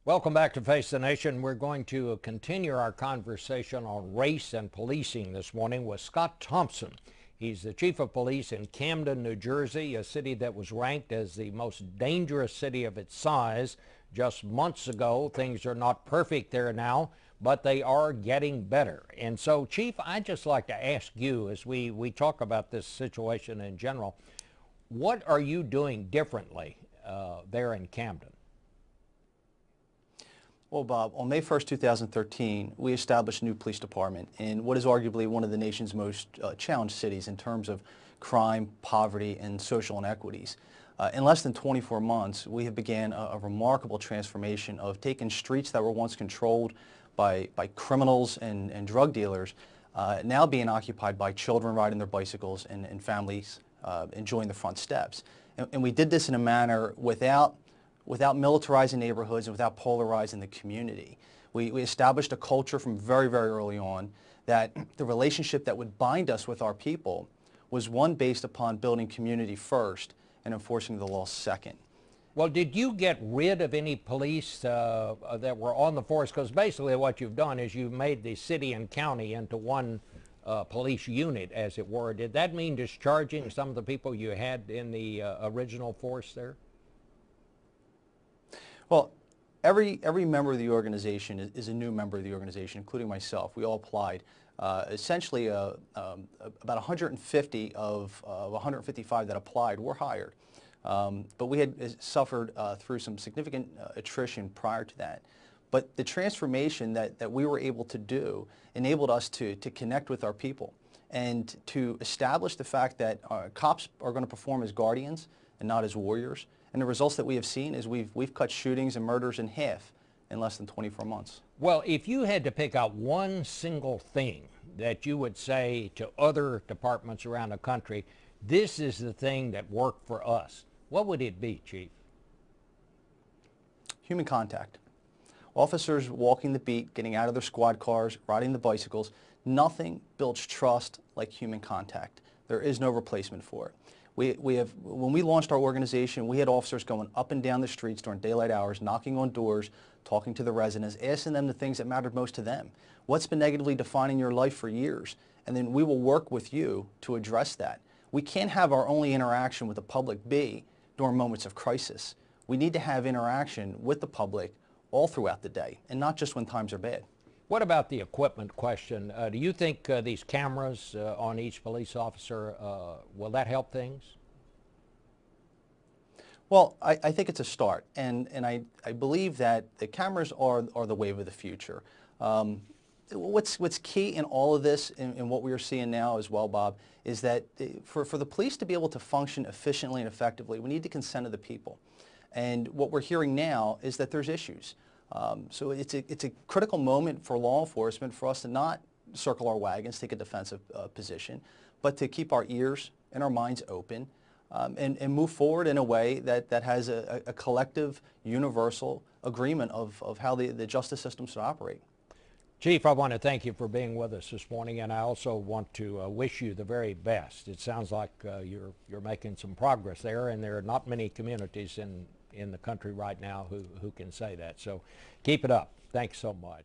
Welcome back to Face the Nation. We're going to continue our conversation on race and policing this morning with Scott Thomson. He's the chief of police in Camden, New Jersey, a city that was ranked as the most dangerous city of its size just months ago. Things are not perfect there now, but they are getting better. And so, Chief, I'd just like to ask you, as we talk about this situation in general, what are you doing differently there in Camden? Well, Bob, on May 1st, 2013, we established a new police department in what is arguably one of the nation's most challenged cities in terms of crime, poverty, and social inequities. In less than 24 months, we have began a remarkable transformation of taking streets that were once controlled by criminals and drug dealers, now being occupied by children riding their bicycles and families enjoying the front steps. And we did this in a manner without militarizing neighborhoods and without polarizing the community. We established a culture from very, very early on that the relationship that would bind us with our people was one based upon building community first and enforcing the law second. Well, did you get rid of any police that were on the force? Because basically what you've done is you've made the city and county into one police unit, as it were. Did that mean discharging some of the people you had in the original force there? Well, every member of the organization is a new member of the organization, including myself. We all applied. Essentially, about 150 of 155 that applied were hired. But we had suffered through some significant attrition prior to that. But the transformation that we were able to do enabled us to connect with our people and to establish the fact that cops are going to perform as guardians and not as warriors. And the results that we have seen is we've cut shootings and murders in half in less than 24 months. Well, if you had to pick out one single thing that you would say to other departments around the country, this is the thing that worked for us, what would it be, Chief? Human contact. Officers walking the beat, getting out of their squad cars, riding the bicycles. Nothing builds trust like human contact. There is no replacement for it. When we launched our organization, we had officers going up and down the streets during daylight hours, knocking on doors, talking to the residents, asking them the things that mattered most to them. What's been negatively defining your life for years? And then we will work with you to address that. We can't have our only interaction with the public be during moments of crisis. We need to have interaction with the public all throughout the day, and not just when times are bad. What about the equipment question? Do you think these cameras on each police officer, will that help things? Well, I think it's a start, and I believe that the cameras are the wave of the future. What's key in all of this, and what we are seeing now as well, Bob, is that for the police to be able to function efficiently and effectively, we need the consent of the people. And what we're hearing now is that there's issues. So it's a critical moment for law enforcement for us to not circle our wagons, take a defensive position, but to keep our ears and our minds open and move forward in a way that has a collective, universal agreement of how the justice system should operate. Chief, I want to thank you for being with us this morning, and I also want to wish you the very best. It sounds like you're making some progress there, and there are not many communities in the country right now who can say that. So keep it up. Thanks so much.